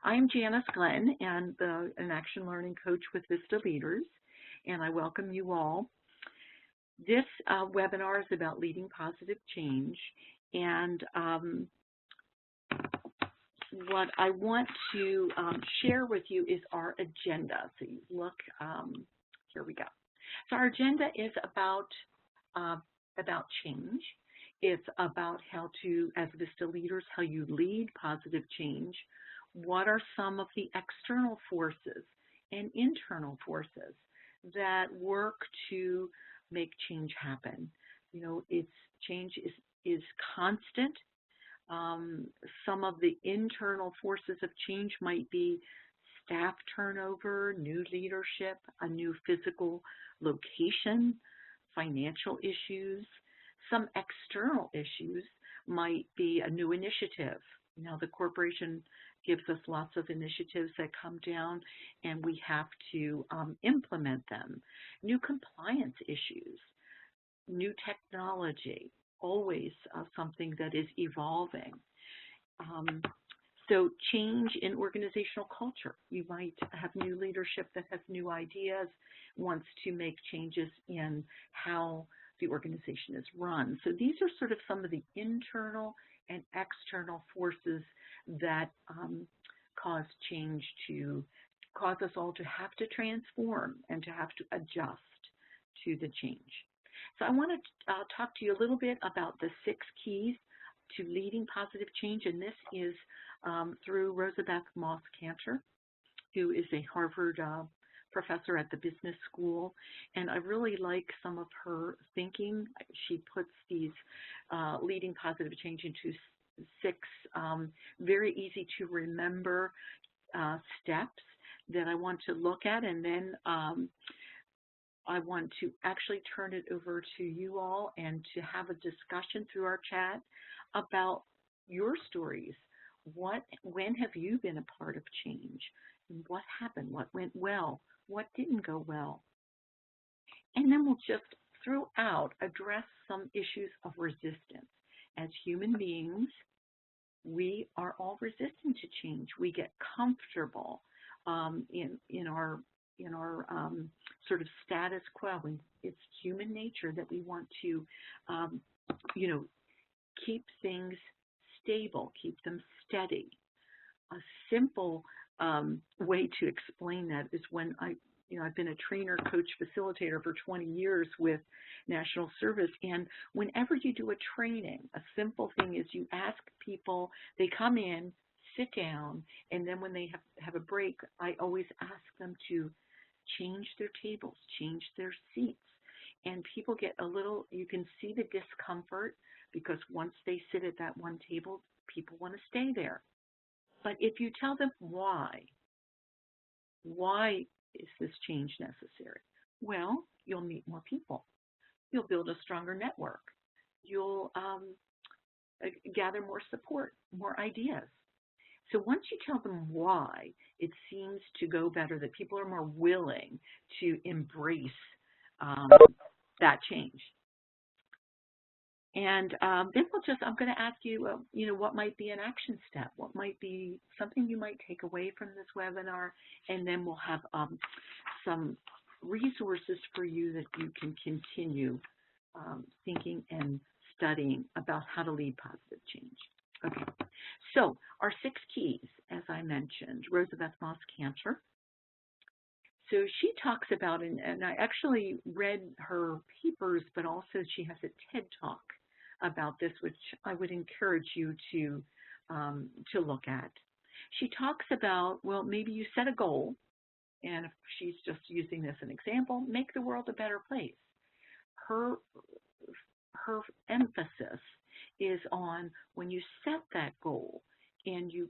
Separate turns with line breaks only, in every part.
I'm Janice Glenn, and an action learning coach with VISTA Leaders, and I welcome you all. This webinar is about leading positive change, and what I want to share with you is our agenda. So you look, here we go. So our agenda is uh, about change. It's about how to, as VISTA leaders, how you lead positive change. What are some of the external forces and internal forces that work to make change happen? You know, change is constant. Some of the internal forces of change might be staff turnover, new leadership, a new physical location, financial issues. Some external issues might be a new initiative. Now, the corporation gives us lots of initiatives that come down, and we have to implement them. New compliance issues, new technology, always something that is evolving. Um, so change in organizational culture. You might have new leadership that has new ideas, wants to make changes in how the organization is run. So these are sort of some of the internal and external forces that cause change to cause us all to have to transform and to have to adjust to the change. So I want to talk to you a little bit about the 6 keys to leading positive change, and this is through Rosabeth Moss-Cantor, who is a Harvard professor at the business school, and I really like some of her thinking. She puts these leading positive change into 6 very easy to remember steps that I want to look at, and then I want to actually turn it over to you all and to have a discussion through our chat about your stories. When have you been a part of change? What happened? What went well? What didn't go well? And then we'll just throughout address some issues of resistance. As human beings, we are all resistant to change. We get comfortable in our sort of status quo. And it's human nature that we want to, keep things stable, keep them steady. A simple way to explain that is when I've been a trainer, coach, facilitator for 20 years with National Service, and whenever you do a training, a simple thing is you ask people, they come in, sit down, and then when they have a break, I always ask them to change their tables, change their seats. And people get you can see the discomfort because once they sit at that one table, people want to stay there. But if you tell them why is this change necessary? Well, you'll meet more people. You'll build a stronger network. You'll gather more support, more ideas. So once you tell them why, it seems to go better, that people are more willing to embrace that change. And then I'm going to ask you, what might be an action step? What might be something you might take away from this webinar? And then we'll have some resources for you that you can continue thinking and studying about how to lead positive change. Okay, so our 6 keys, as I mentioned, Rosabeth Moss-Cantor. So she talks about, and I actually read her papers, but also she has a TED Talk about this, which I would encourage you to look at. She talks about, well, maybe you set a goal, and if she's just using this as an example, make the world a better place. Her emphasis is on when you set that goal and you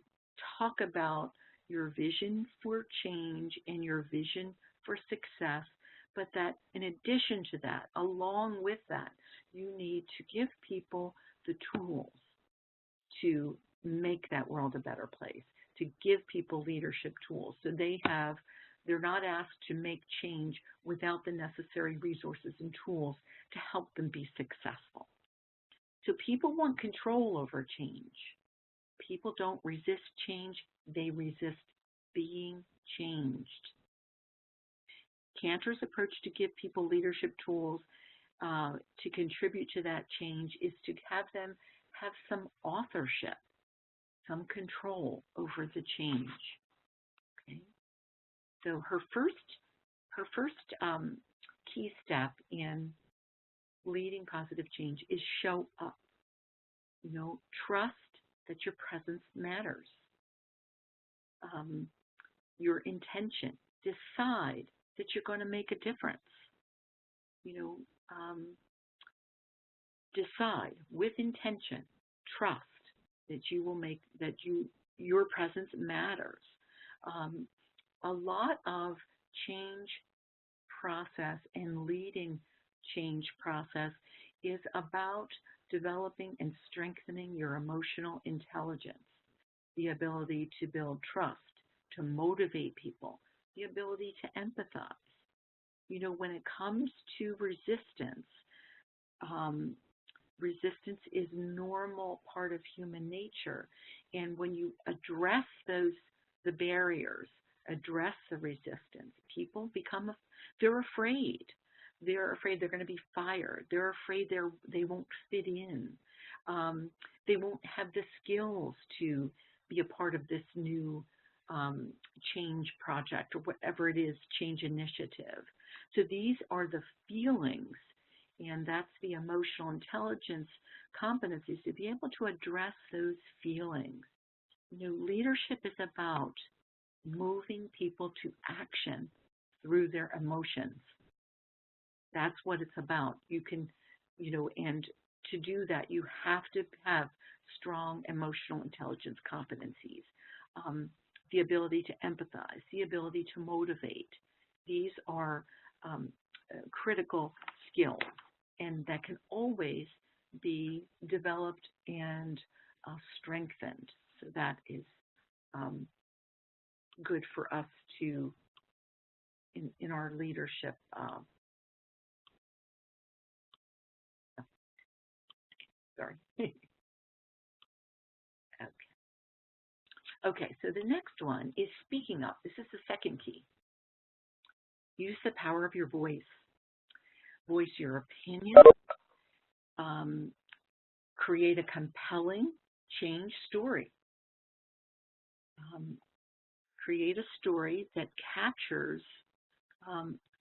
talk about your vision for change and your vision for success, but that in addition to that, along with that, you need to give people the tools to make that world a better place, to give people leadership tools so they're not asked to make change without the necessary resources and tools to help them be successful. So people want control over change. People don't resist change. They resist being changed. Cantor's approach to give people leadership tools to contribute to that change is to have them have some authorship, some control over the change. Okay. So her first key step in leading positive change is show up. Trust that your presence matters. Your intention. Decide that you're going to make a difference. Decide with intention, trust that you will make your presence matters. A lot of change process and leading change process is about developing and strengthening your emotional intelligence, the ability to build trust, to motivate people, the ability to empathize. When it comes to resistance, resistance is a normal part of human nature. And when you address the barriers, address the resistance, people they're afraid. They're afraid they're going to be fired. They're afraid they won't fit in. They won't have the skills to be a part of this new change project or whatever it is, change initiative. So these are the feelings, and that's the emotional intelligence competencies to be able to address those feelings. Leadership is about moving people to action through their emotions. That's what it's about. You can, and to do that, you have to have strong emotional intelligence competencies, the ability to empathize, the ability to motivate. These are critical skills, and that can always be developed and strengthened. So that is good for us to, in our leadership. Sorry. Okay, so the next one is speaking up. This is the second key. Use the power of your voice. Voice your opinion. Create a compelling change story. Create a story that captures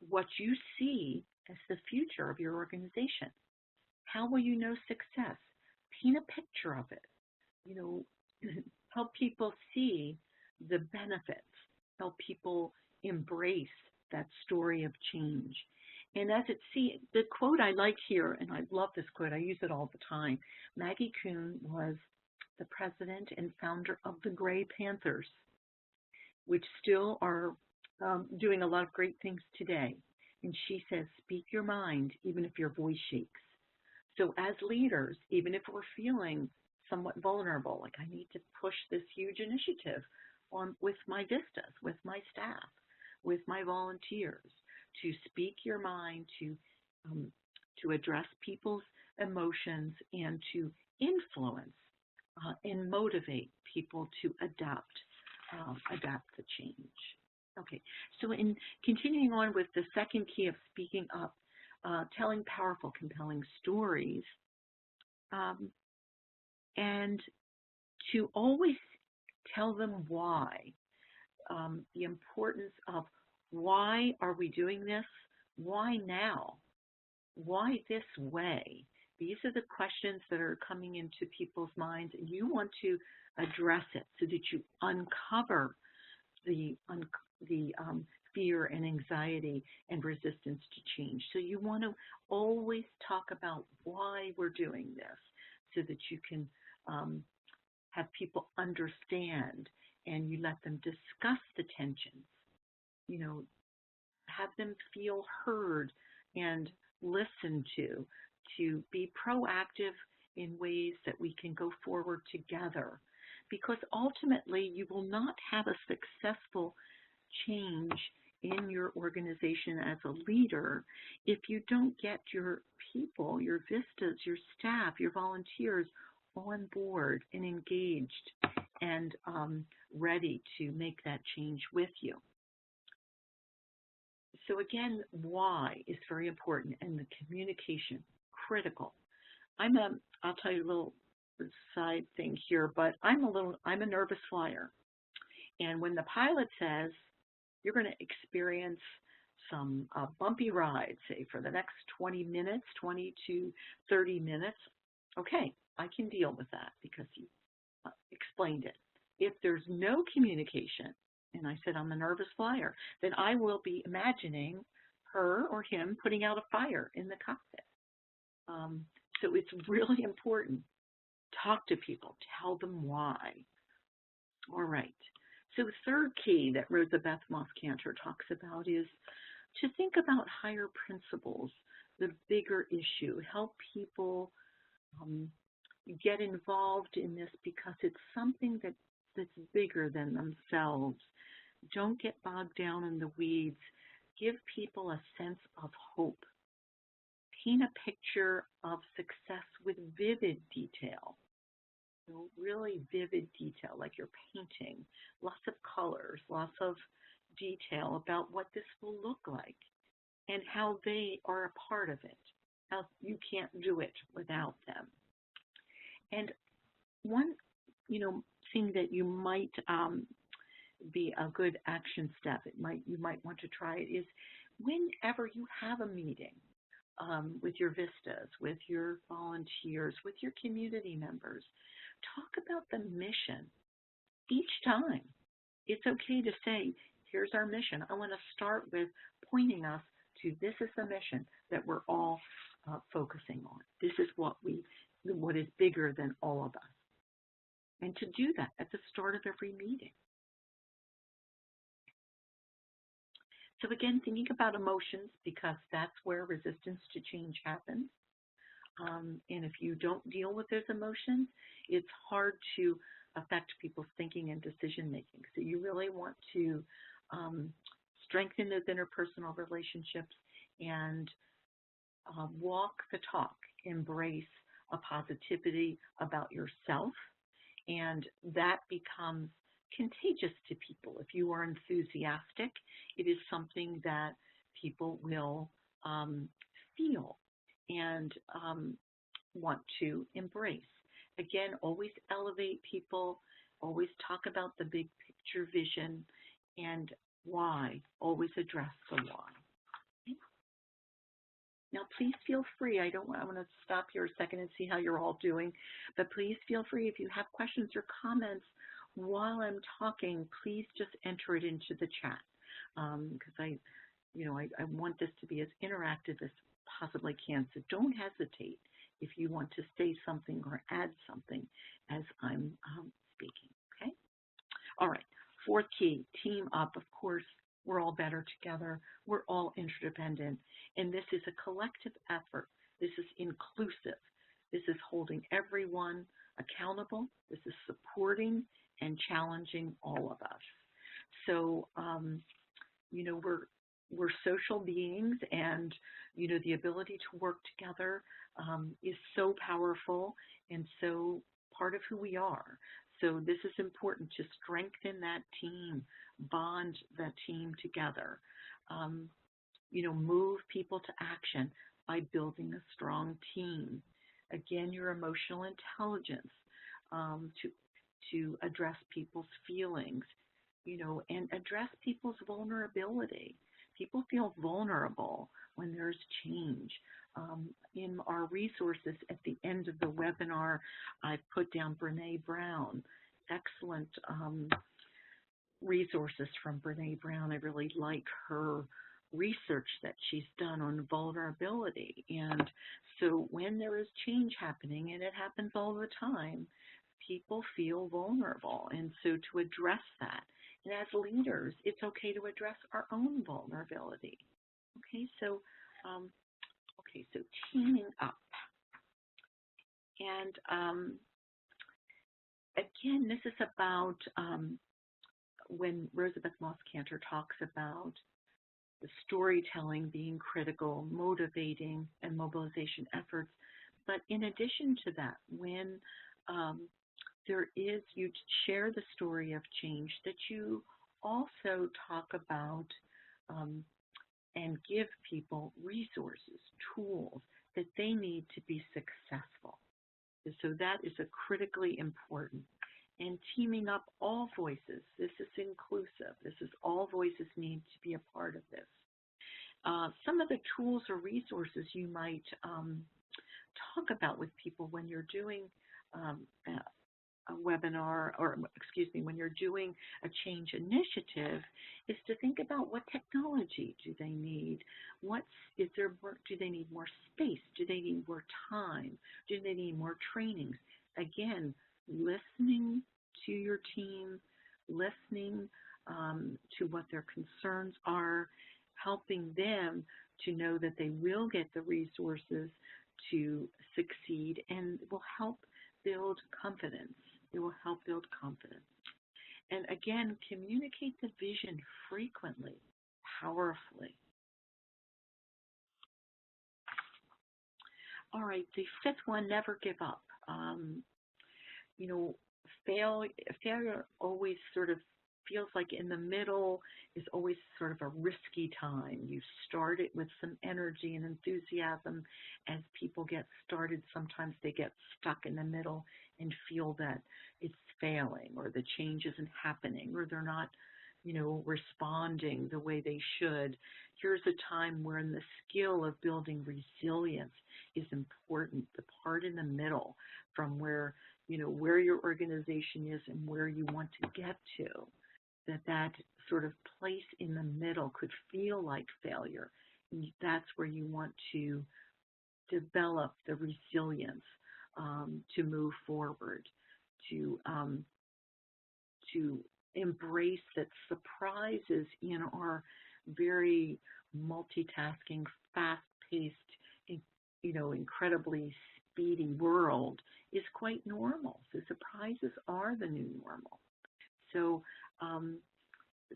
what you see as the future of your organization. How will you know success? Paint a picture of it. Help people see the benefits. Help people embrace that story of change. And the quote I like here, and I love this quote, I use it all the time. Maggie Kuhn was the president and founder of the Gray Panthers, which still are doing a lot of great things today. And she says, speak your mind, even if your voice shakes. So as leaders, even if we're feeling somewhat vulnerable, like I need to push this huge initiative with my VISTAs, with my staff, with my volunteers, to speak your mind, to address people's emotions, and to influence and motivate people to adapt the change. Okay, so in continuing on with the second key of speaking up, telling powerful, compelling stories, and to always tell them why, the importance of why are we doing this, why now, why this way. These are the questions that are coming into people's minds, and you want to address it so that you uncover the fear and anxiety and resistance to change. So you want to always talk about why we're doing this so that you can have people understand, and you let them discuss the tensions, have them feel heard and listened to be proactive in ways that we can go forward together. Because ultimately, you will not have a successful change in your organization as a leader if you don't get your people, your VISTAs, your staff, your volunteers on board and engaged and ready to make that change with you. So again, why is very important, and the communication critical. I'll tell you a little side thing here, but I'm a nervous flyer. And when the pilot says you're going to experience some bumpy ride, say for the next 20 minutes, 20 to 30 minutes, okay, I can deal with that because you explained it. If there's no communication, and I said I'm a nervous flyer, then I will be imagining her or him putting out a fire in the cockpit. So it's really important. Talk to people. Tell them why. All right. So the third key that Rosa Beth Moss Cantor talks about is to think about higher principles, the bigger issue. Help people get involved in this because it's something that's bigger than themselves. Don't get bogged down in the weeds. Give people a sense of hope. Paint a picture of success with vivid detail. So really vivid detail, like you're painting. Lots of colors, lots of detail about what this will look like and how they are a part of it. How you can't do it without them. And one, thing that you might be a good action step, you might want to try it, is whenever you have a meeting with your VISTAs, with your volunteers, with your community members, talk about the mission each time. It's okay to say, here's our mission. I want to start with pointing us to this is the mission that we're all focusing on. This is what is bigger than all of us. And to do that at the start of every meeting. So again, thinking about emotions, because that's where resistance to change happens. And if you don't deal with those emotions, it's hard to affect people's thinking and decision making. So you really want to strengthen those interpersonal relationships and walk the talk, embrace a positivity about yourself, and that becomes contagious to people. If you are enthusiastic, it is something that people will feel and want to embrace. Again, always elevate people, always talk about the big picture vision, and why. Always address the why. Okay. Now, please feel free. I want to stop here a second and see how you're all doing, but please feel free if you have questions or comments while I'm talking. Please just enter it into the chat because I want this to be as interactive as possibly can. So don't hesitate if you want to say something or add something as I'm speaking. Okay. All right. Fourth key, team up. Of course, we're all better together. We're all interdependent. And this is a collective effort. This is inclusive. This is holding everyone accountable. This is supporting and challenging all of us. So, we're social beings, and, the ability to work together is so powerful and so part of who we are. So this is important to strengthen that team, bond that team together, move people to action by building a strong team. Again, your emotional intelligence to address people's feelings, and address people's vulnerability. People feel vulnerable when there's change. In our resources at the end of the webinar, I've put down Brene Brown, excellent resources from Brene Brown. I really like her research that she's done on vulnerability. And so when there is change happening, and it happens all the time, people feel vulnerable. And so to address that, and as leaders, it's okay to address our own vulnerability. Okay, so teaming up. And again, this is about when Rosa Beth Moss Cantor talks about the storytelling being critical, motivating, and mobilization efforts. But in addition to that, when you share the story of change, that you also talk about um, and give people resources, tools that they need to be successful. So that is a critically important. And teaming up all voices, this is inclusive. This is all voices need to be a part of this. Some of the tools or resources you might talk about with people when you're doing um, a webinar, or excuse me, when you're doing a change initiative, is to think about what technology do they need? Is there more, do they need more space? Do they need more time? Do they need more trainings? Again, listening to your team, listening to what their concerns are, helping them to know that they will get the resources to succeed, and will help build confidence. It will help build confidence. And again, communicate the vision frequently, powerfully. All right, the fifth one, never give up. You know, failure always sort of feels like in the middle is always sort of a risky time. You start it with some energy and enthusiasm. As people get started, sometimes they get stuck in the middle and feel that it's failing, or the change isn't happening, or they're not, responding the way they should. Here's a time when the skill of building resilience is important, the part in the middle from where your organization is and where you want to get to, that sort of place in the middle could feel like failure. That's where you want to develop the resilience to move forward, to embrace that surprises in our very multitasking, fast-paced, incredibly speedy world is quite normal. So surprises are the new normal. So,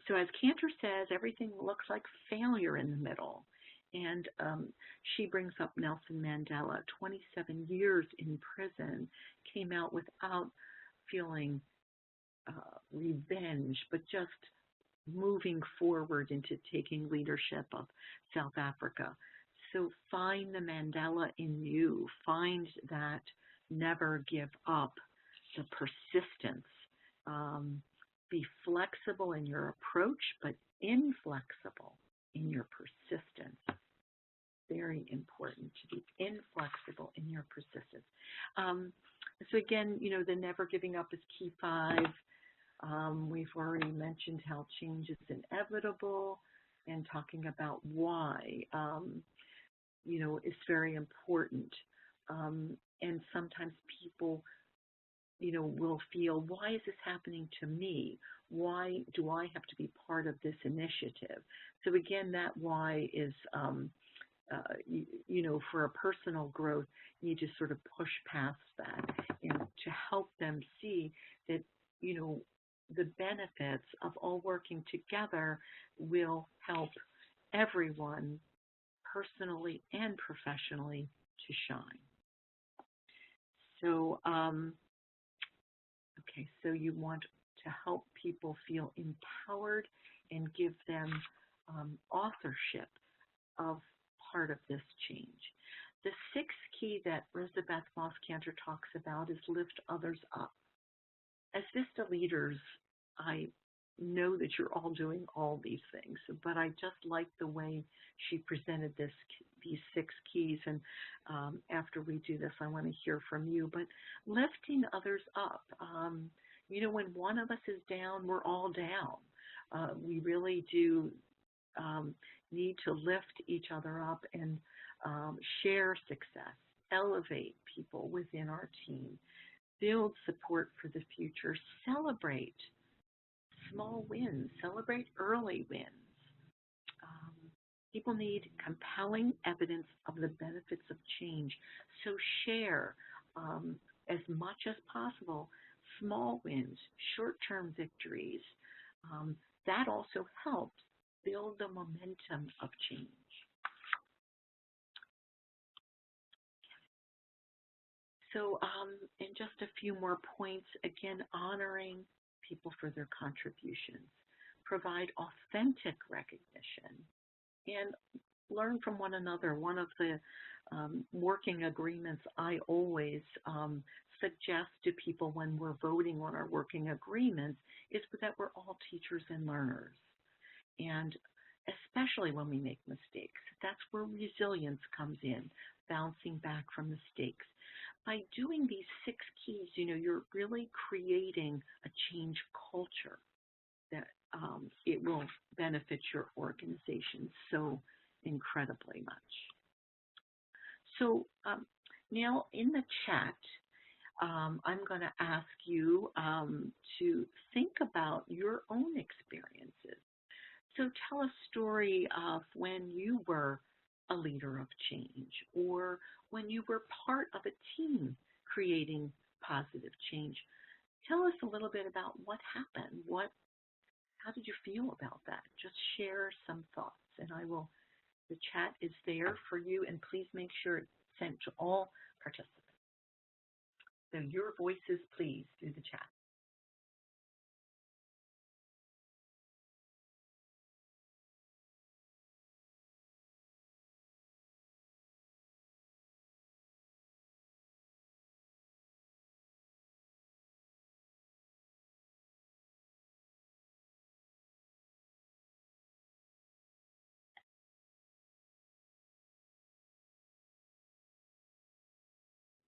so as Cantor says, everything looks like failure in the middle. And she brings up Nelson Mandela, 27 years in prison, came out without feeling revenge, but just moving forward into taking leadership of South Africa. So find the Mandela in you. Find that never give up, the persistence. Be flexible in your approach, but inflexible in your persistence. Very important to be inflexible in your persistence. So again, the never giving up is key 5. We've already mentioned how change is inevitable, and talking about why, is very important. And sometimes people, will feel, why is this happening to me? Why do I have to be part of this initiative? So again, that why is, for a personal growth, you need to sort of push past that and to help them see that, the benefits of all working together will help everyone personally and professionally to shine. So, so you want to help people feel empowered and give them authorship of part of this change. The 6th key that Elizabeth Moss Cantor talks about is lift others up. As VISTA leaders, I know that you're all doing all these things, but I just like the way she presented these 6 keys. And after we do this, I want to hear from you. But lifting others up, when one of us is down, we're all down. We really do need to lift each other up and share success, elevate people within our team, build support for the future, celebrate small wins, celebrate early wins. People need compelling evidence of the benefits of change, so share as much as possible small wins, short-term victories. That also helps build the momentum of change. So, and just a few more points, again, honoring people for their contributions, provide authentic recognition, and learn from one another. One of the working agreements I always suggest to people when we're voting on our working agreements is that we're all teachers and learners. And especially when we make mistakes, that's where resilience comes in, bouncing back from mistakes. By doing these 6 keys, you're really creating a change culture that it will benefit your organization so incredibly much. So now in the chat, I'm going to ask you to think about your own experiences. So tell a story of when you were a leader of change, or when you were part of a team creating positive change. Tell us a little bit about what happened. How did you feel about that? Just share some thoughts, and the chat is there for you, and please make sure it's sent to all participants. So your voices, please, through the chat.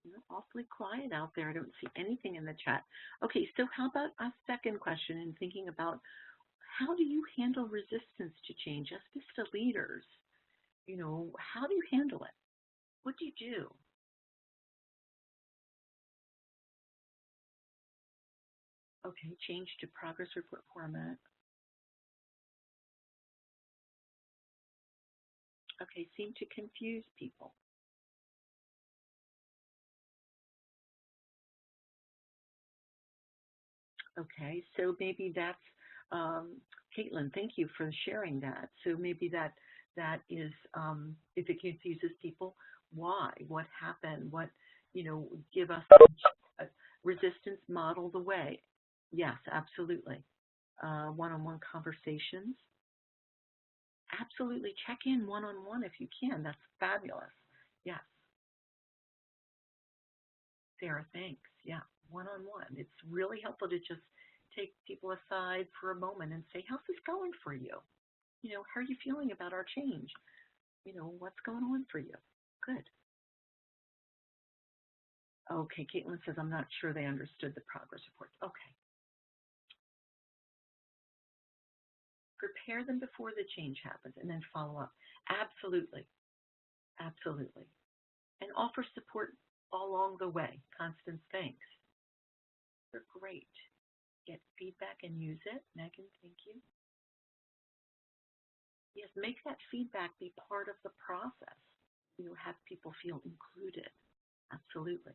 You're awfully quiet out there. I don't see anything in the chat. Okay, so how about a second question in thinking about how do you handle resistance to change as VISTA leaders? How do you handle it? What do you do? Okay, change to progress report format. Okay, seem to confuse people. Okay, so maybe that's, Caitlin, thank you for sharing that. So maybe that is, if it confuses people, why? What happened? Give us a resistance, model the way. Yes, absolutely. One-on-one conversations. Absolutely. Check in one-on-one if you can. That's fabulous. Yes. Sarah, thanks. Yeah, one-on-one. It's really helpful to just take people aside for a moment and say, how's this going for you? How are you feeling about our change? What's going on for you? Good. Okay, Caitlin says, I'm not sure they understood the progress reports. Okay. Prepare them before the change happens and then follow up. Absolutely. Absolutely. And offer support along the way. Constant thanks. They're great. Get feedback and use it. Megan, thank you. Yes, make that feedback be part of the process. Have people feel included. Absolutely.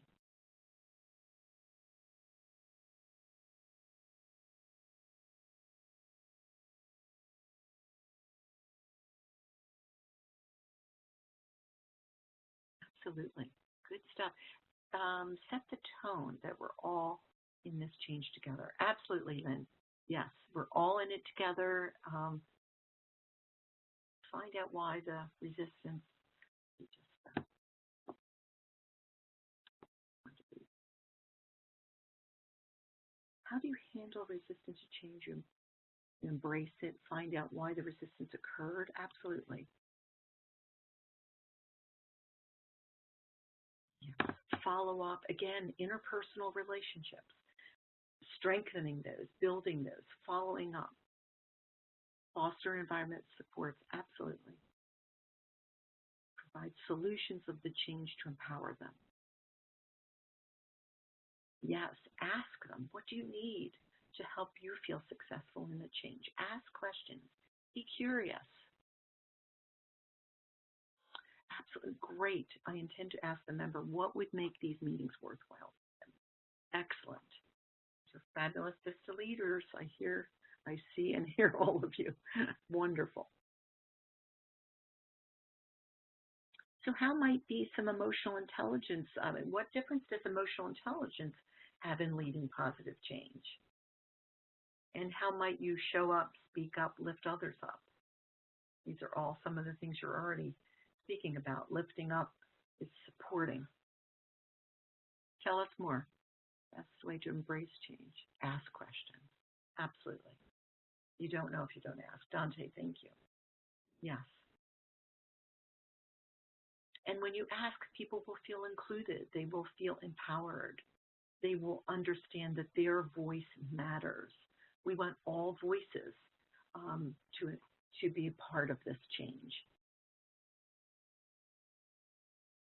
Absolutely. Good stuff. Set the tone that we're all in this change together. Absolutely, Lynn. Yes, we're all in it together. Find out why the resistance. How do you handle resistance to change? You embrace it, find out why the resistance occurred. Absolutely. Yeah. Follow up, again, interpersonal relationships, strengthening those, building those, following up. Foster environment supports, absolutely. Provide solutions of the change to empower them. Yes, ask them, what do you need to help you feel successful in the change? Ask questions. Be curious. Absolutely great. I intend to ask the member what would make these meetings worthwhile. Excellent. You're fabulous VISTA leaders. I see and hear all of you. Wonderful. So how might be some emotional intelligence? What difference does emotional intelligence have in leading positive change? And how might you show up, speak up, lift others up? These are all some of the things you're already speaking about. Lifting up is supporting. Tell us more. That's the way to embrace change. Ask questions. Absolutely. You don't know if you don't ask. Dante, thank you. Yes. And when you ask, people will feel included. They will feel empowered. They will understand that their voice matters. We want all voices to be a part of this change.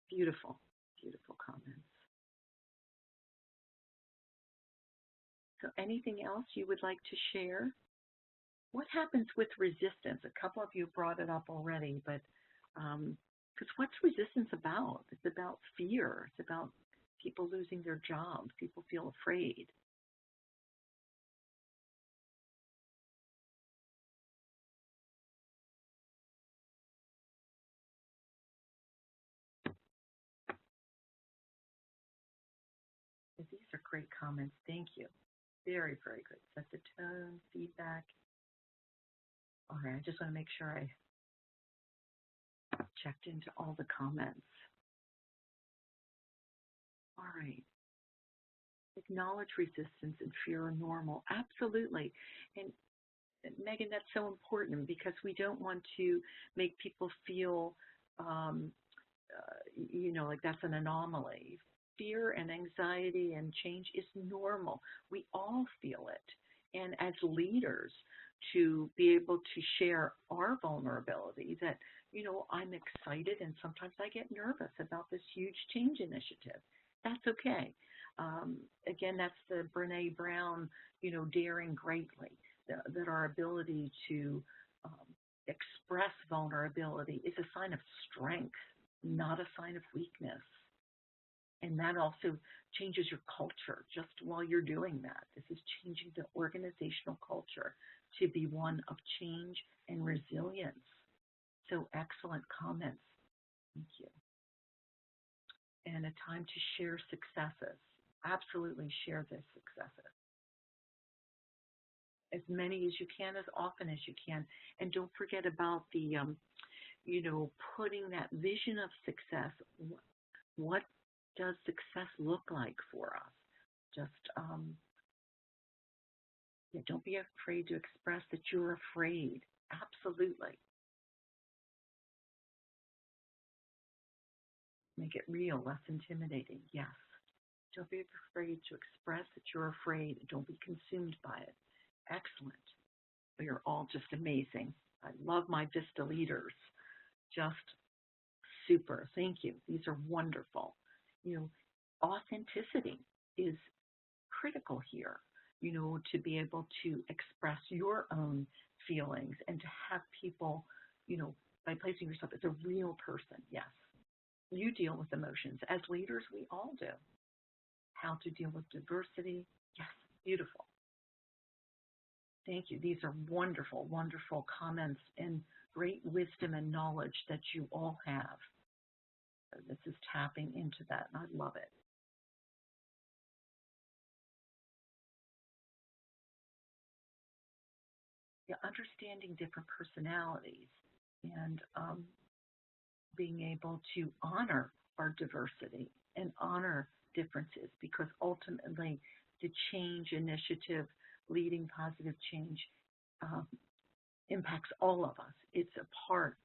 Beautiful, beautiful comments. So anything else you would like to share? What happens with resistance? A couple of you brought it up already, but because what's resistance about? It's about fear. It's about people losing their jobs. People feel afraid. These are great comments. Thank you. Very, very good. Set the tone, feedback. All right, I just want to make sure I checked into all the comments. All right. Acknowledge resistance and fear are normal. Absolutely. And Megan, that's so important because we don't want to make people feel, like that's an anomaly. Fear and anxiety and change is normal. We all feel it. And as leaders, to be able to share our vulnerability that, I'm excited and sometimes I get nervous about this huge change initiative. That's okay. Again, that's the Brene Brown, daring greatly, that our ability to express vulnerability is a sign of strength, not a sign of weakness. And that also changes your culture just while you're doing that. This is changing the organizational culture to be one of change and resilience. So excellent comments. Thank you. And a time to share successes. Absolutely share the successes. As many as you can, as often as you can. And don't forget about the, putting that vision of success. What does success look like for us? Just, don't be afraid to express that you're afraid. Absolutely. Make it real, less intimidating. Yes. Don't be afraid to express that you're afraid. Don't be consumed by it. Excellent. You're all just amazing. I love my VISTA leaders. Just super. Thank you. These are wonderful. Authenticity is critical here, to be able to express your own feelings and to have people, by placing yourself as a real person. Yes. You deal with emotions. As leaders, we all do. How to deal with diversity. Yes. Beautiful. Thank you. These are wonderful, wonderful comments and great wisdom and knowledge that you all have. This is tapping into that, and I love it. Yeah, understanding different personalities and being able to honor our diversity and honor differences, because ultimately the change initiative, leading positive change, um, impacts all of us. It's a part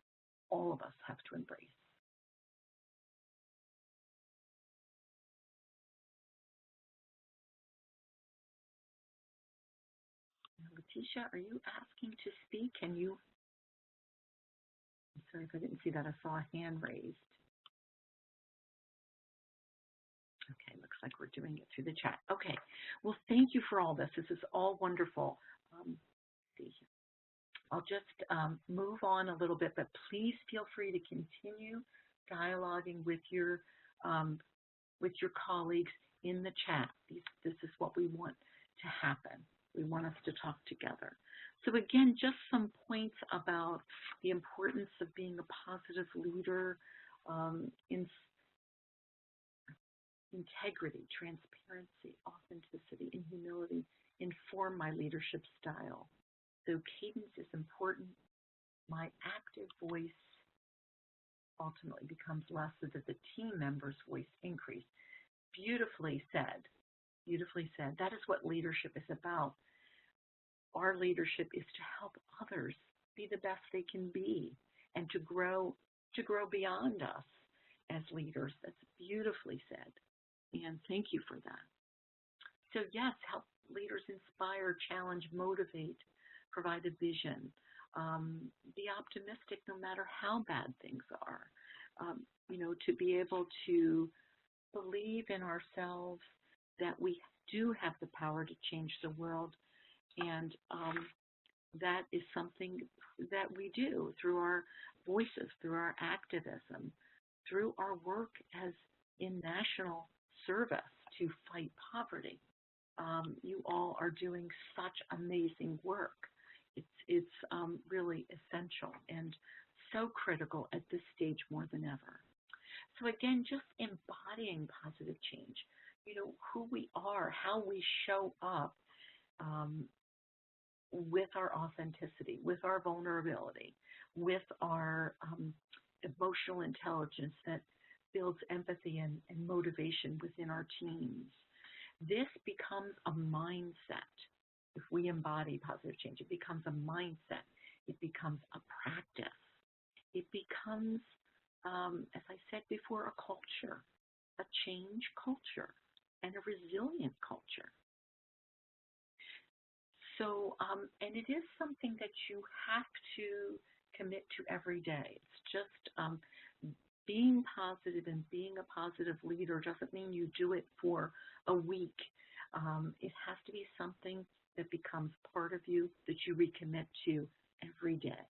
all of us have to embrace. Now, Letitia, are you asking to speak? Can you? I'm sorry if I didn't see that. I saw a hand raised. Okay, looks like we're doing it through the chat. Okay, well, thank you for all this. This is all wonderful. See, I'll just move on a little bit, but please feel free to continue dialoguing with your colleagues in the chat. This is what we want to happen. We want us to talk together. So again, just some points about the importance of being a positive leader, in integrity, transparency, authenticity, and humility inform my leadership style. So cadence is important. My active voice ultimately becomes less so that the team member's voice increase. Beautifully said. Beautifully said. That is what leadership is about. Our leadership is to help others be the best they can be and to grow beyond us as leaders. That's beautifully said. And thank you for that. So yes, help leaders inspire, challenge, motivate, provide a vision. Be optimistic no matter how bad things are. To be able to believe in ourselves that we do have the power to change the world, and that is something that we do through our voices, through our activism, through our work as in national service to fight poverty. You all are doing such amazing work. It's really essential and so critical at this stage more than ever. So again, just embodying positive change, who we are, how we show up um, with our authenticity, with our vulnerability, with our emotional intelligence that builds empathy and motivation within our teams. This becomes a mindset. If we embody positive change, it becomes a mindset. It becomes a practice. It becomes, as I said before, a culture, a change culture, and a resilient culture. So, and it is something that you have to commit to every day. It's just being positive and being a positive leader doesn't mean you do it for a week. It has to be something that becomes part of you that you recommit to every day.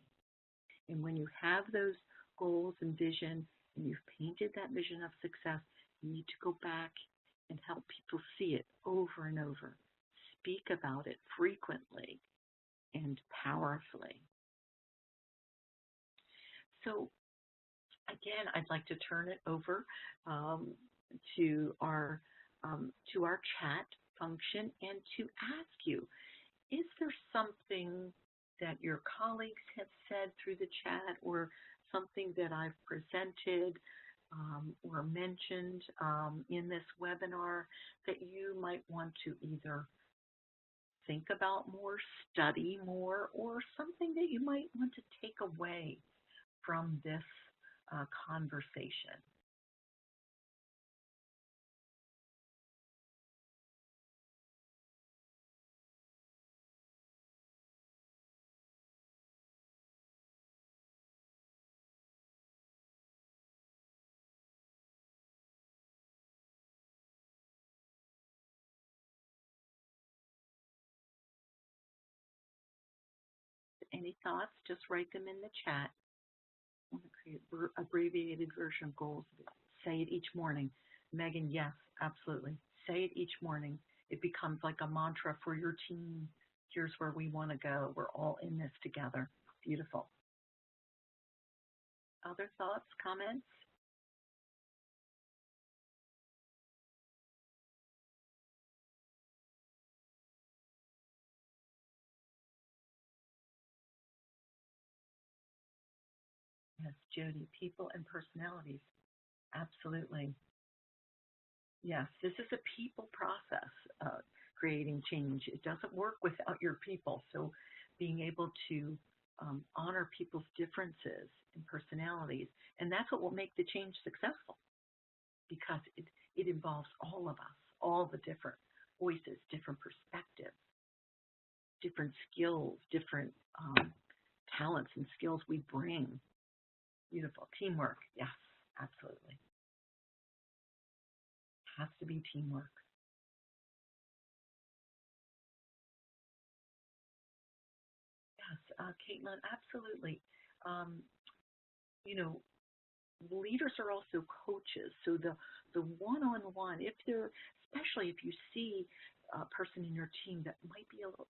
And when you have those goals and vision, and you've painted that vision of success, you need to go back and help people see it over and over. Speak about it frequently and powerfully. So again, I'd like to turn it over to our chat function and to ask you, is there something that your colleagues have said through the chat or something that I've presented or mentioned in this webinar that you might want to either think about more, study more, or something that you might want to take away from this conversation? Any thoughts? Just write them in the chat. I want to create an abbreviated version of goals. Say it each morning. Megan, yes, absolutely. Say it each morning. It becomes like a mantra for your team. Here's where we want to go. We're all in this together. Beautiful. Other thoughts, comments? Yes, Jody, people and personalities. Absolutely. Yes, this is a people process, creating change. It doesn't work without your people. So being able to honor people's differences and personalities, and that's what will make the change successful because it involves all of us, all the different voices, different perspectives, different skills, different talents and skills we bring. Beautiful. Teamwork. Yes, absolutely. Has to be teamwork. Yes, Caitlin, absolutely. Um, you know, leaders are also coaches. So the one-on-one, if they're, especially if you see a person in your team that might be a little,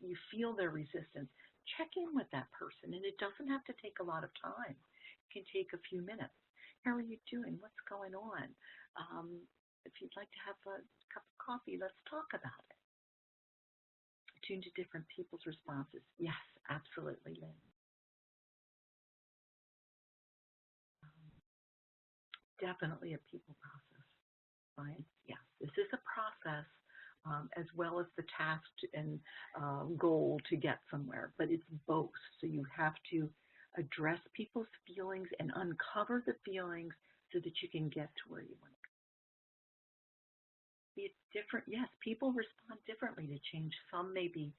you feel their resistance, check in with that person. And it doesn't have to take a lot of time. can take a few minutes. How are you doing? What's going on? If you'd like to have a cup of coffee, let's talk about it. Tune to different people's responses. Yes, absolutely, Lynn. Um, Definitely a people process, right? Yes, this is a process as well as the task and goal to get somewhere, but it's both. So you have to address people's feelings and uncover the feelings so that you can get to where you want to be. It's different. Yes, people respond differently to change. Some maybe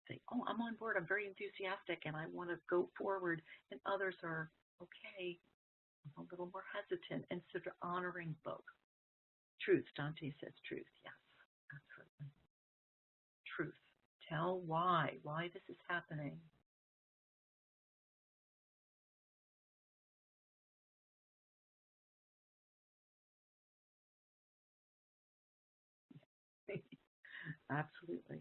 say, oh, I'm on board, I'm very enthusiastic, and I want to go forward, and others are, okay, I'm a little more hesitant, and sort of honoring both. Truth, Dante says truth, yes, absolutely. Truth. Tell why this is happening. Absolutely.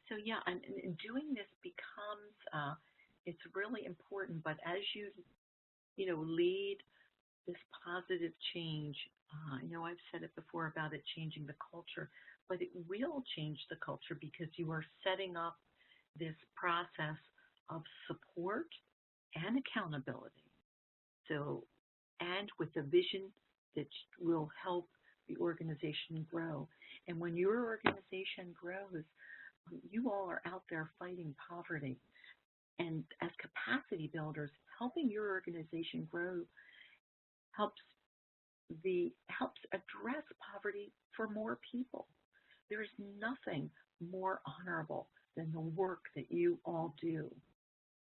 So yeah, and doing this becomes, it's really important, but as you lead this positive change. I know I've said it before about it changing the culture, but it will change the culture because you are setting up this process of support and accountability. So, and with a vision that will help the organization grow. And when your organization grows, you all are out there fighting poverty. And as capacity builders, helping your organization grow helps helps address poverty for more people. There is nothing more honorable than the work that you all do.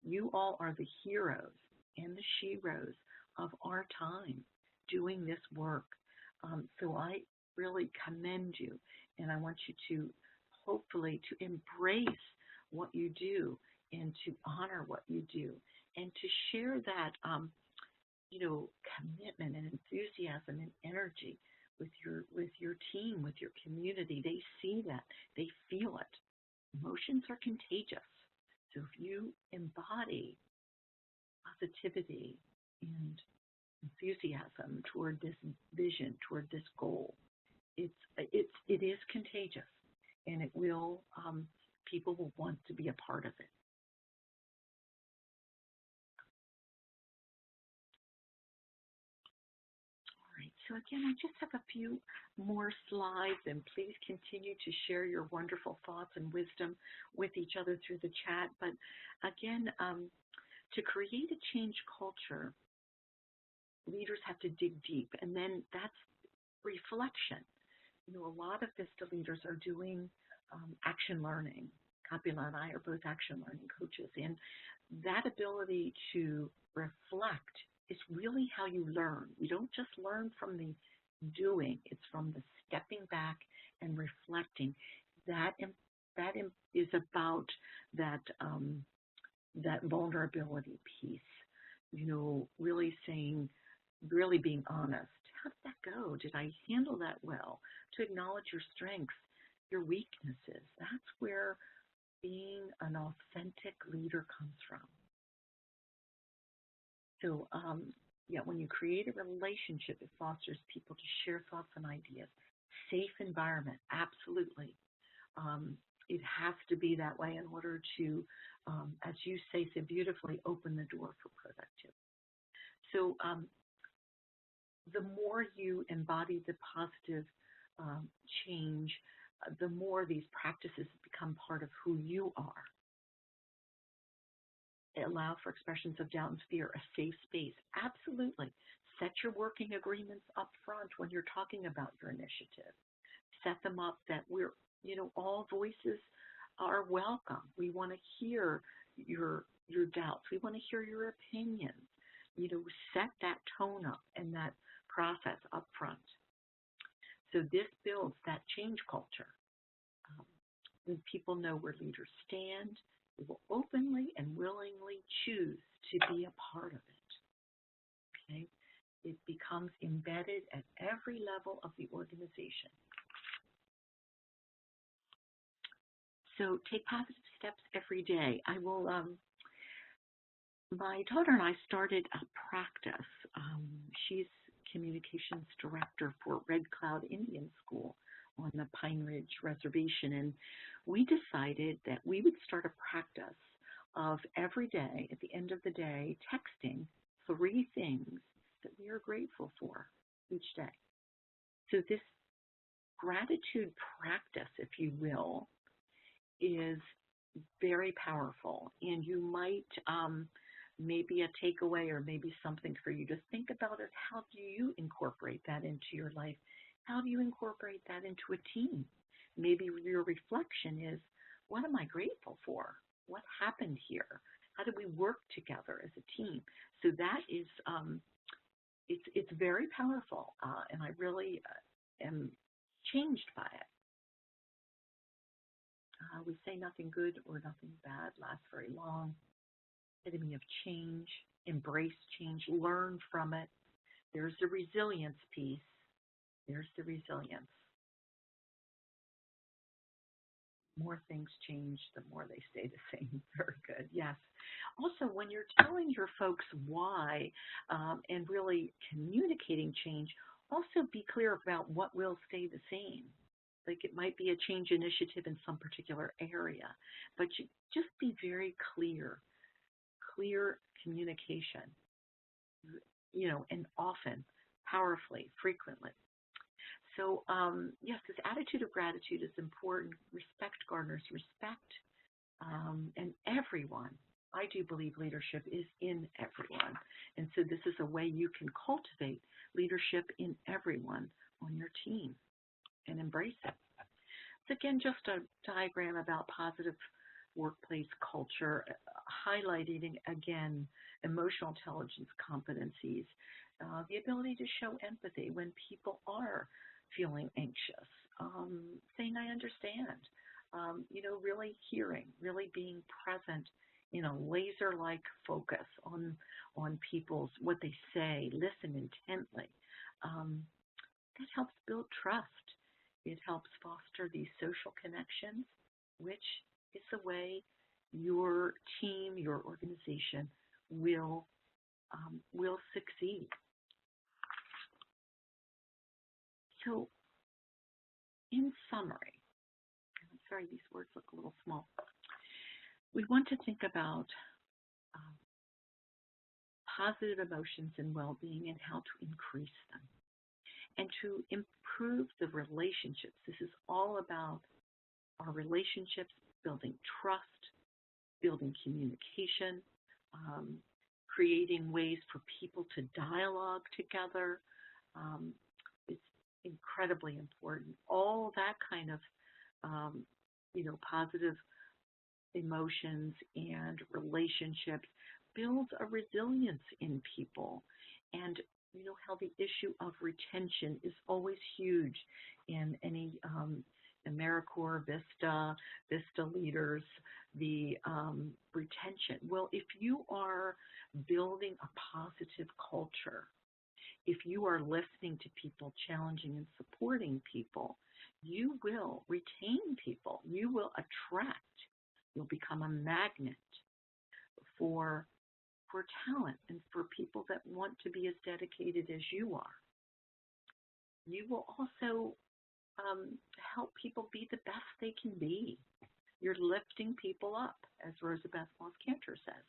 You all are the heroes and the sheroes of our time doing this work. So I really commend you, and I want you to hopefully to embrace what you do and to honor what you do and to share that commitment and enthusiasm and energy with your team, with your community. They see that, they feel it. Emotions are contagious. So if you embody positivity and enthusiasm toward this vision, toward this goal, it is contagious, and it will people will want to be a part of it. All right. So again, I just have a few more slides, and please continue to share your wonderful thoughts and wisdom with each other through the chat. But again, to create a change culture, leaders have to dig deep, and then that's reflection. A lot of VISTA leaders are doing action learning. Kapila and I are both action learning coaches, and that ability to reflect is really how you learn. You don't just learn from the doing; it's from the stepping back and reflecting. That is about that that vulnerability piece. Really saying, really being honest. How did that go? Did I handle that well? To acknowledge your strengths, your weaknesses. That's where being an authentic leader comes from. So, yeah, when you create a relationship, it fosters people to share thoughts and ideas. Safe environment, absolutely. Um, it has to be that way in order to, as you say so beautifully, open the door for productivity. So, the more you embody the positive change, the more these practices become part of who you are. Allow for expressions of doubt and fear, a safe space. Absolutely. Set your working agreements up front when you're talking about your initiative. Set them up that all voices are welcome. We want to hear your doubts. We want to hear your opinions. Set that tone up and that process up front. So this builds that change culture. Um, when people know where leaders stand, they will openly and willingly choose to be a part of it. Okay? It becomes embedded at every level of the organization. So take positive steps every day. I will, my daughter and I started a practice. She's communications director for Red Cloud Indian School on the Pine Ridge Reservation, and we decided that we would start a practice of every day, at the end of the day, texting 3 things that we are grateful for each day. So this gratitude practice, if you will, is very powerful, and you might maybe a takeaway or maybe something for you to think about is how do you incorporate that into your life? How do you incorporate that into a team? Maybe your reflection is, what am I grateful for? What happened here? How do we work together as a team? So that is, it's very powerful, and I really am changed by it. We say nothing good or nothing bad lasts very long. Epitome of change, embrace change, learn from it. There's the resilience piece. There's the resilience. More things change, the more they stay the same. Very good. Yes. Also, when you're telling your folks why and really communicating change, also be clear about what will stay the same. Like it might be a change initiative in some particular area, but you just be very clear communication, and often, powerfully, frequently. So, yes, this attitude of gratitude is important. Respect, gardeners, respect, and everyone. I do believe leadership is in everyone. And so this is a way you can cultivate leadership in everyone on your team and embrace it. So again, just a diagram about positive workplace culture, highlighting, again, emotional intelligence competencies, the ability to show empathy when people are feeling anxious, saying, I understand, really hearing, really being present in a laser-like focus on people's, what they say, listen intently. That helps build trust. It helps foster these social connections, which is the way your team, your organization will succeed. So, in summary, I'm sorry, these words look a little small. We want to think about positive emotions and well-being and how to increase them and to improve the relationships. This is all about our relationships, building trust, building communication, creating ways for people to dialogue together. It's incredibly important. All that kind of, positive emotions and relationships builds a resilience in people. And how the issue of retention is always huge in any AmeriCorps, VISTA leaders, the retention. Well, if you are building a positive culture, if you are listening to people, challenging and supporting people, you will retain people. You will attract. You'll become a magnet for talent and for people that want to be as dedicated as you are. You will also help people be the best they can be. You're lifting people up, as Rosabeth Moss Cantor says.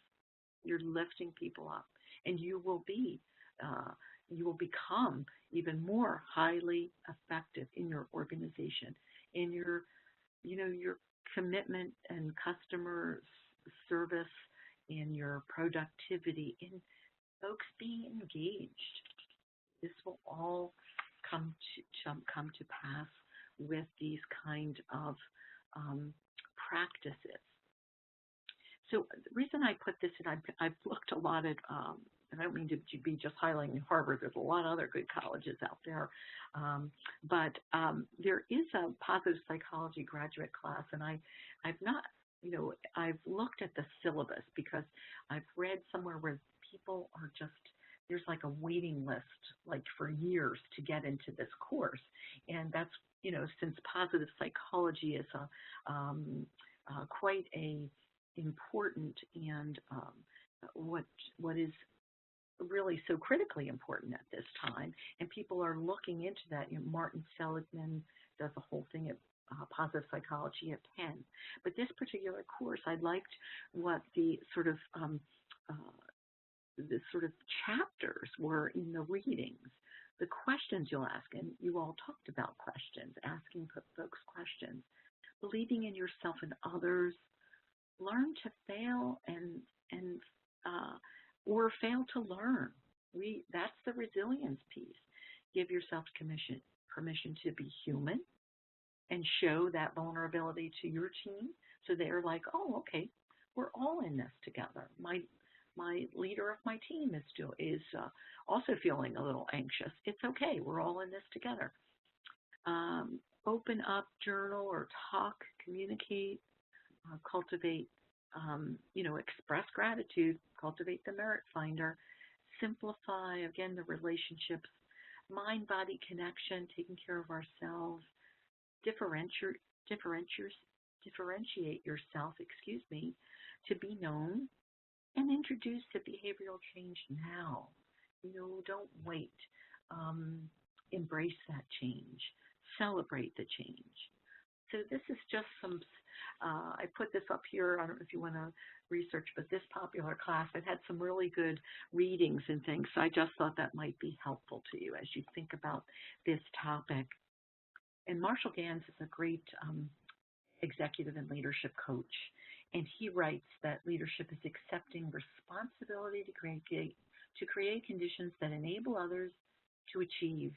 You're lifting people up, and you will become even more highly effective in your organization, in your commitment and customer service, in your productivity, in folks being engaged. This will all come to pass with these kind of practices. So the reason I put this in, I've looked a lot at, and I don't mean to be just highlighting Harvard. There's a lot of other good colleges out there, but there is a positive psychology graduate class, and I've not, I've looked at the syllabus because I've read somewhere where people are just, there's like a waiting list, like for years to get into this course, and that's since positive psychology is quite a important and what is really so critically important at this time, and people are looking into that. Martin Seligman does a whole thing at positive psychology at Penn. But this particular course, I liked what uh, the sort of chapters were in the readings, the questions you'll ask, and you all talked about questions, asking folks questions, believing in yourself and others, learn to fail and or fail to learn. That's the resilience piece. Give yourself permission to be human and show that vulnerability to your team, so they're like, oh, okay, we're all in this together. My leader of my team is also feeling a little anxious. It's okay. We're all in this together. Open up, journal, or talk, communicate, cultivate, express gratitude, cultivate the merit finder, simplify, again, the relationships, mind-body connection, taking care of ourselves, differentiate yourself, to be known, and introduce the behavioral change now. Don't wait. Embrace that change. Celebrate the change. So this is just some, I put this up here. I don't know if you want to research, but this popular class, I've had some really good readings and things. So I just thought that might be helpful to you as you think about this topic. And Marshall Gans is a great executive and leadership coach. And he writes that leadership is accepting responsibility to create conditions that enable others to achieve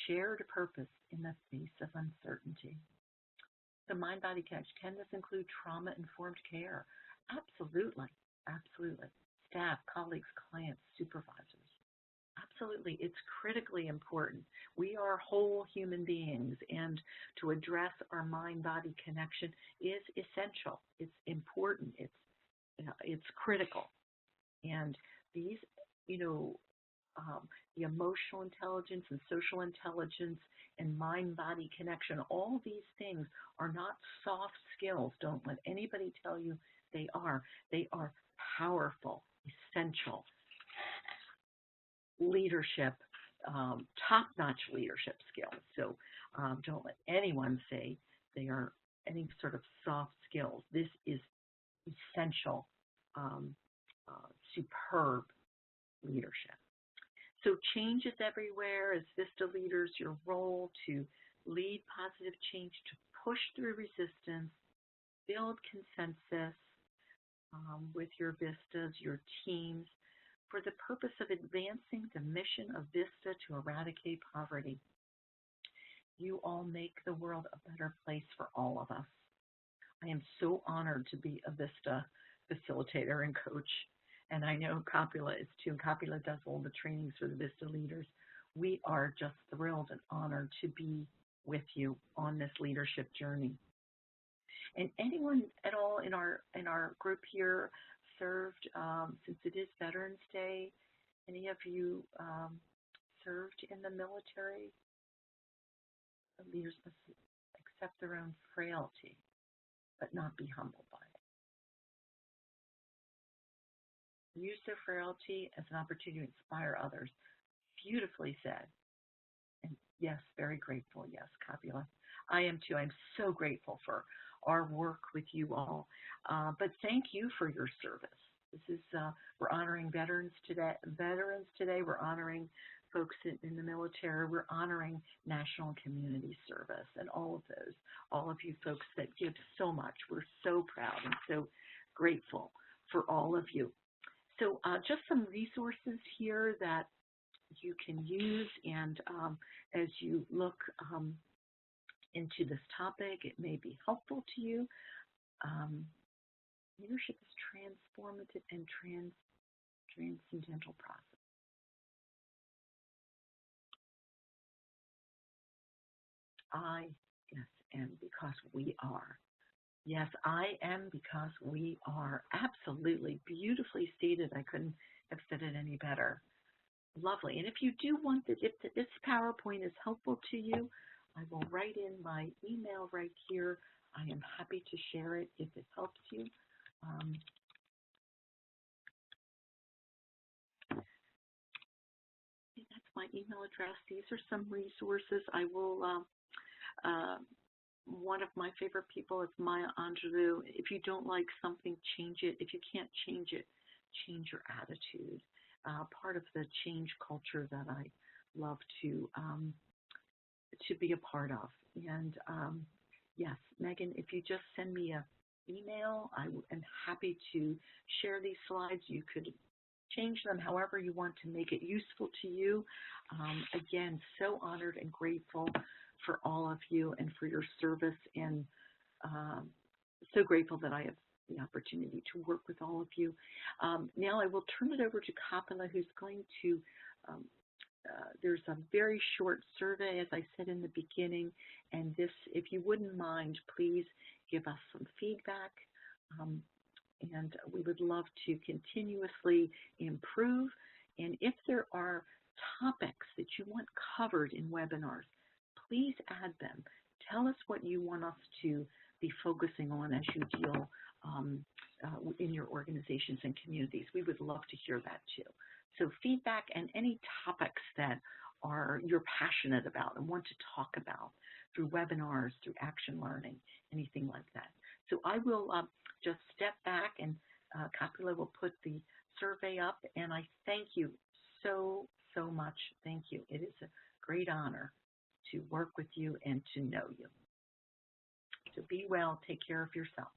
shared purpose in the face of uncertainty. The mind-body connection, can this include trauma-informed care? Absolutely, absolutely. Staff, colleagues, clients, supervisors. Absolutely, it's critically important. We are whole human beings, and to address our mind-body connection is essential. It's important. It's critical. And these, the emotional intelligence and social intelligence and mind-body connection, all these things are not soft skills. Don't let anybody tell you they are. They are powerful, essential leadership, top-notch leadership skills. So don't let anyone say they are any sort of soft skills. This is essential, superb leadership. So change is everywhere. As VISTA leaders, your role to lead positive change, to push through resistance, build consensus with your VISTAs, your teams, for the purpose of advancing the mission of VISTA to eradicate poverty. You all make the world a better place for all of us. I am so honored to be a VISTA facilitator and coach. And I know Copula is too. And Copula does all the trainings for the VISTA leaders. We are just thrilled and honored to be with you on this leadership journey. And anyone at all in our group here served, since it is Veterans Day, any of you served in the military? Leaders must accept their own frailty, but not be humbled by it. Use their frailty as an opportunity to inspire others. Beautifully said. And yes, very grateful. Yes, Copula. I am too. I'm so grateful for our work with you all. But thank you for your service. This is we're honoring veterans today. We're honoring folks in the military. We're honoring national and community service, and all of you folks that give so much. We're so proud and so grateful for all of you. So just some resources here that you can use, and as you look into this topic, it may be helpful to you. Leadership is transformative and transcendental process. I, yes, am because we are. Yes, I am because we are. Absolutely. Beautifully stated. I couldn't have said it any better. Lovely. And if you do want if this PowerPoint is helpful to you, I will write in my email right here. I am happy to share it if it helps you. That's my email address. These are some resources. I will, one of my favorite people is Maya Angelou. If you don't like something, change it. If you can't change it, change your attitude. Part of the change culture that I love to be a part of. And yes, Megan, if you just send me an email, I am happy to share these slides. You could change them however you want to make it useful to you. Again, so honored and grateful for all of you and for your service, and so grateful that I have the opportunity to work with all of you. Now I will turn it over to Kapila, who's going to there's a very short survey, as I said in the beginning, and this, if you wouldn't mind, please give us some feedback, and we would love to continuously improve. And if there are topics that you want covered in webinars, please add them. Tell us what you want us to be focusing on as you deal in your organizations and communities. We would love to hear that too. So feedback and any topics that you're passionate about and want to talk about through webinars, through action learning, anything like that. So I will just step back, and Kapila will put the survey up, and I thank you so much. Thank you. It is a great honor to work with you and to know you. So be well. Take care of yourself.